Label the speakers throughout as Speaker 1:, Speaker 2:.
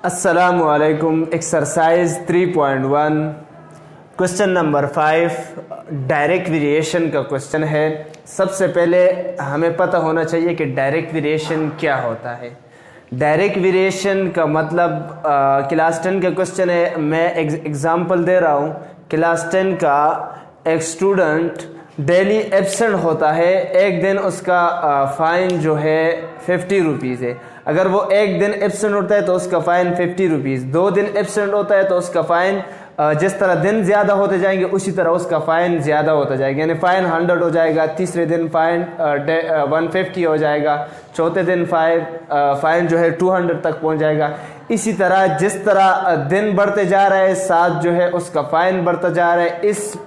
Speaker 1: अस्सलामुअलैकुम। Exercise 3.1 question number 5 direct variation का question है। सबसे पहले हमें पता होना चाहिए कि डायरेक्ट वेरिएशन क्या होता है। डायरेक्ट वेरिएशन का मतलब क्लास 10 का क्वेश्चन है। मैं एग्जांपल दे रहा हूँ। क्लास 10 का एक स्टूडेंट डेली एब्सेंट होता है। एक दिन उसका फ़ाइन जो है 50 रुपीज़ है। अगर वो एक दिन एब्सेंट होता है तो उसका फ़ाइन 50 रुपीज़। 2 दिन एब्सेंट होता है तो उसका फ़ाइन जिस तरह दिन ज़्यादा होते जाएंगे उसी तरह उसका फ़ाइन ज़्यादा होता जाएगा, यानी फ़ाइन 100 हो जाएगा। तीसरे दिन फ़ाइन 150 हो जाएगा। चौथे दिन फ़ाइन जो है 200 तक पहुंच जाएगा। इसी तरह जिस तरह दिन बढ़ते जा रहा है साथ जो है उसका फ़ाइन बढ़ता जा रहा है।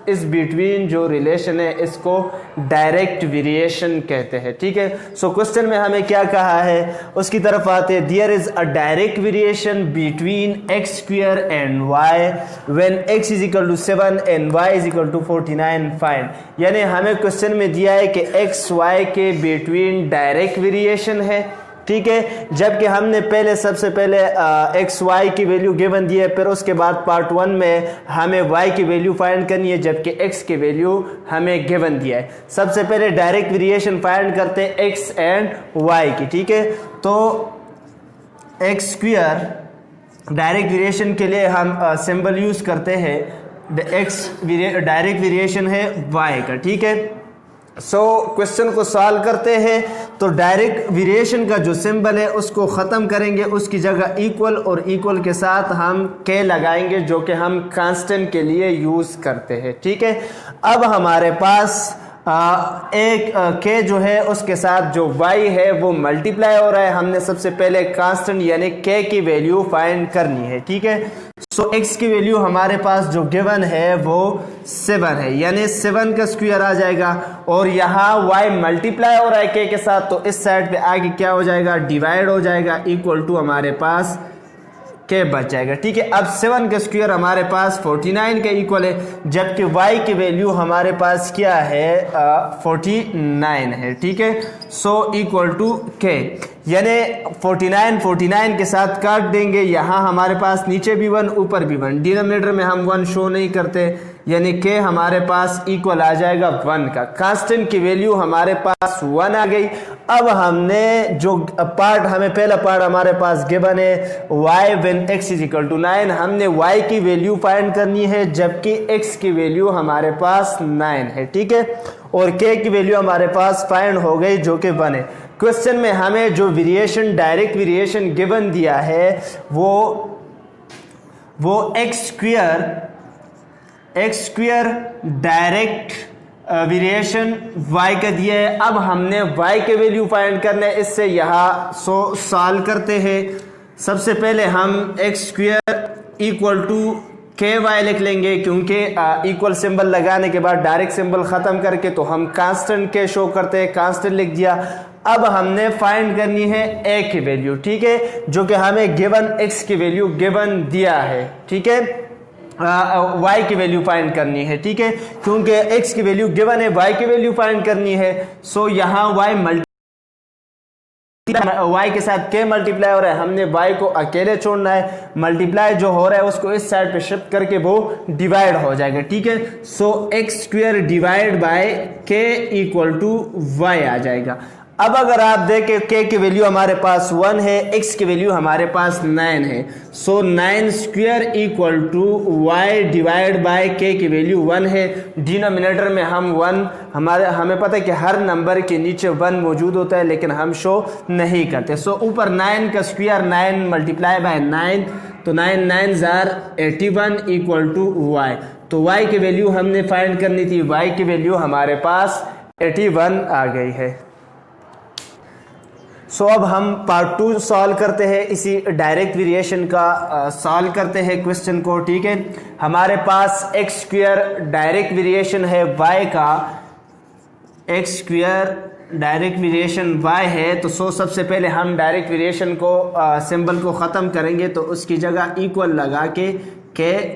Speaker 1: इस बिटवीन जो रिलेशन है इसको डायरेक्ट वेरिएशन कहते हैं। ठीक है। सो क्वेश्चन में हमें क्या कहा है उसकी तरफ आते हैं। There is a direct variation between x square and y when x is equal to 7 and y is equal to 49 find. यानी हमें क्वेश्चन में दिया है कि x y के बिटवीन डायरेक्ट वेरिएशन है। ठीक है। जबकि हमने सबसे पहले एक्स वाई की वैल्यू गिवन दी है, फिर उसके बाद पार्ट 1 में हमें वाई की वैल्यू फाइंड करनी है, जबकि एक्स की वैल्यू हमें गिवन दिया है। सबसे पहले डायरेक्ट वेरिएशन फाइंड करते हैं एक्स एंड वाई की। ठीक है। तो एक्स स्क्वायर डायरेक्ट वेरिएशन के लिए हम सिंबल यूज करते हैं। एक्स डायरेक्ट वेरिएशन है वाई का। ठीक है। सो क्वेश्चन को सॉल्व करते हैं तो डायरेक्ट वेरिएशन का जो सिंबल है उसको ख़त्म करेंगे, उसकी जगह इक्वल और इक्वल के साथ हम के लगाएंगे जो कि हम कांस्टेंट के लिए यूज़ करते हैं। ठीक है। अब हमारे पास एक के जो है उसके साथ जो y है वो मल्टीप्लाई हो रहा है। हमने सबसे पहले कांस्टेंट यानी k की वैल्यू फाइंड करनी है। ठीक है। सो x की वैल्यू हमारे पास जो गिवन है वो 7 है, यानी 7 का स्क्वायर आ जाएगा। और यहाँ y मल्टीप्लाई हो रहा है k के साथ, तो इस साइड पे आगे क्या हो जाएगा, डिवाइड हो जाएगा, इक्वल टू हमारे पास के बच जाएगा। ठीक है। अब 7 का स्क्वायर हमारे पास 49 के इक्वल है, जबकि y की वैल्यू हमारे पास क्या है 49 है। ठीक है। सो इक्वल टू के, यानी 49 के साथ काट देंगे। यहाँ हमारे पास नीचे भी 1 ऊपर भी 1, डिनोमिनेटर में हम 1 शो नहीं करते, यानी के हमारे पास इक्वल आ जाएगा 1 का। कांस्टेंट की वैल्यू हमारे पास 1 आ गई। अब हमने जो पहला पार्ट हमारे पास गिवन है y when x is equal to 9, हमने y की वैल्यू फाइंड करनी है, जबकि x की वैल्यू हमारे पास 9 है। ठीक है। और k की वैल्यू हमारे पास फाइंड हो गई जो कि 1 है। क्वेश्चन में हमें जो वेरिएशन डायरेक्ट वेरिएशन गिवन दिया है वो x square direct variation y का दिया है। अब हमने y के वैल्यू फाइंड करना है। इससे यहाँ सॉल्व करते हैं। सबसे पहले हम एक्स स्क्वायर इक्वल टू के वाई लिख लेंगे, क्योंकि इक्वल सिंबल लगाने के बाद डायरेक्ट सिंबल ख़त्म करके तो हम कांस्टेंट के शो करते हैं, कांस्टेंट लिख दिया। अब हमने फाइंड करनी है ए की वैल्यू। ठीक है। जो कि हमें गिवन एक्स की वैल्यू गिवन दिया है। ठीक है। y की वैल्यू फाइंड करनी है। ठीक है। क्योंकि x की वैल्यू गिवन है, y की वैल्यू फाइंड करनी है। सो यहाँ y के साथ k मल्टीप्लाई हो रहा है, हमने y को अकेले छोड़ना है। मल्टीप्लाई जो हो रहा है उसको इस साइड पे शिफ्ट करके वो डिवाइड हो जाएगा। ठीक है। So X square divide by k equal to y आ जाएगा। अब अगर आप देखें k की वैल्यू हमारे पास 1 है, x की वैल्यू हमारे पास 9 है। So 9 square equal to y divide by k की वैल्यू 1 है। डिनोमिनेटर में हम 1 हमें पता है कि हर नंबर के नीचे 1 मौजूद होता है, लेकिन हम शो नहीं करते। सो ऊपर 9 का स्क्वायर 9 मल्टीप्लाई बाय 9, तो 9 9 जार 81 इक्वल टू y। तो y की वैल्यू हमने फाइंड करनी थी, y की वैल्यू हमारे पास 81 आ गई है। सो अब हम पार्ट 2 सॉल्व करते हैं। इसी डायरेक्ट वेरिएशन का सॉल्व करते हैं क्वेश्चन को। ठीक है। हमारे पास एक्स स्क्वायर डायरेक्ट वेरिएशन है y का, x square direct variation y है। तो सबसे पहले हम डायरेक्ट वेरिएशन को सिंबल को ख़त्म करेंगे, तो उसकी जगह इक्वल लगा के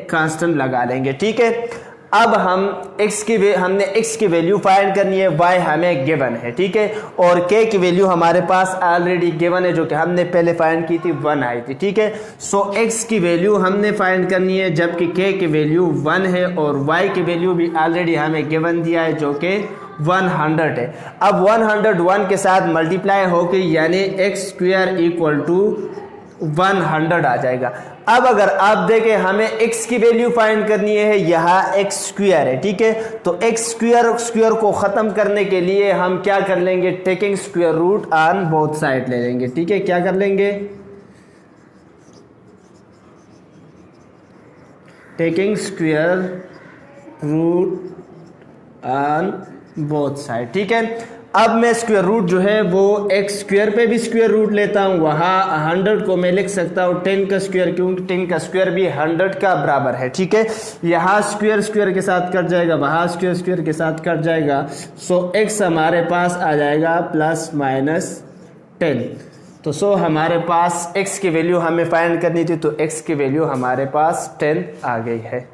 Speaker 1: कांस्टेंट लगा लेंगे। ठीक है। अब हमने x की वैल्यू फाइंड करनी है, y हमें गिवन है, ठीक है, और k की वैल्यू हमारे पास ऑलरेडी गिवन है जो कि हमने पहले फाइंड की थी, 1 आई थी, ठीक है। सो x की वैल्यू हमने फाइंड करनी है जबकि k की वैल्यू 1 है और y की वैल्यू भी ऑलरेडी हमें गिवन दिया है जो कि 100 है। अब 101 के साथ मल्टीप्लाई होके यानी x स्क्वायर इक्वल टू 100 आ जाएगा। अब अगर आप देखें हमें x की वैल्यू फाइंड करनी है, यहाँ x स्क्वायर है, ठीक है, तो x स्क्वायर को ख़त्म करने के लिए हम क्या कर लेंगे, taking square root on both side ले लेंगे, ठीक है। क्या कर लेंगे, taking square root on both side, ठीक है। अब मैं स्क्वायर रूट जो है वो x स्क्वायर पे भी स्क्वायर रूट लेता हूँ, वहाँ 100 को मैं लिख सकता हूँ 10 का स्क्वायर, क्योंकि 10 का स्क्वायर भी 100 का बराबर है, ठीक है। यहाँ स्क्वायर के साथ कट जाएगा, वहाँ स्क्वायर के साथ कट जाएगा। सो x हमारे पास आ जाएगा ±10। तो सो हमारे पास x की वैल्यू हमें फाइंड करनी थी, तो x की वैल्यू हमारे पास 10 आ गई है।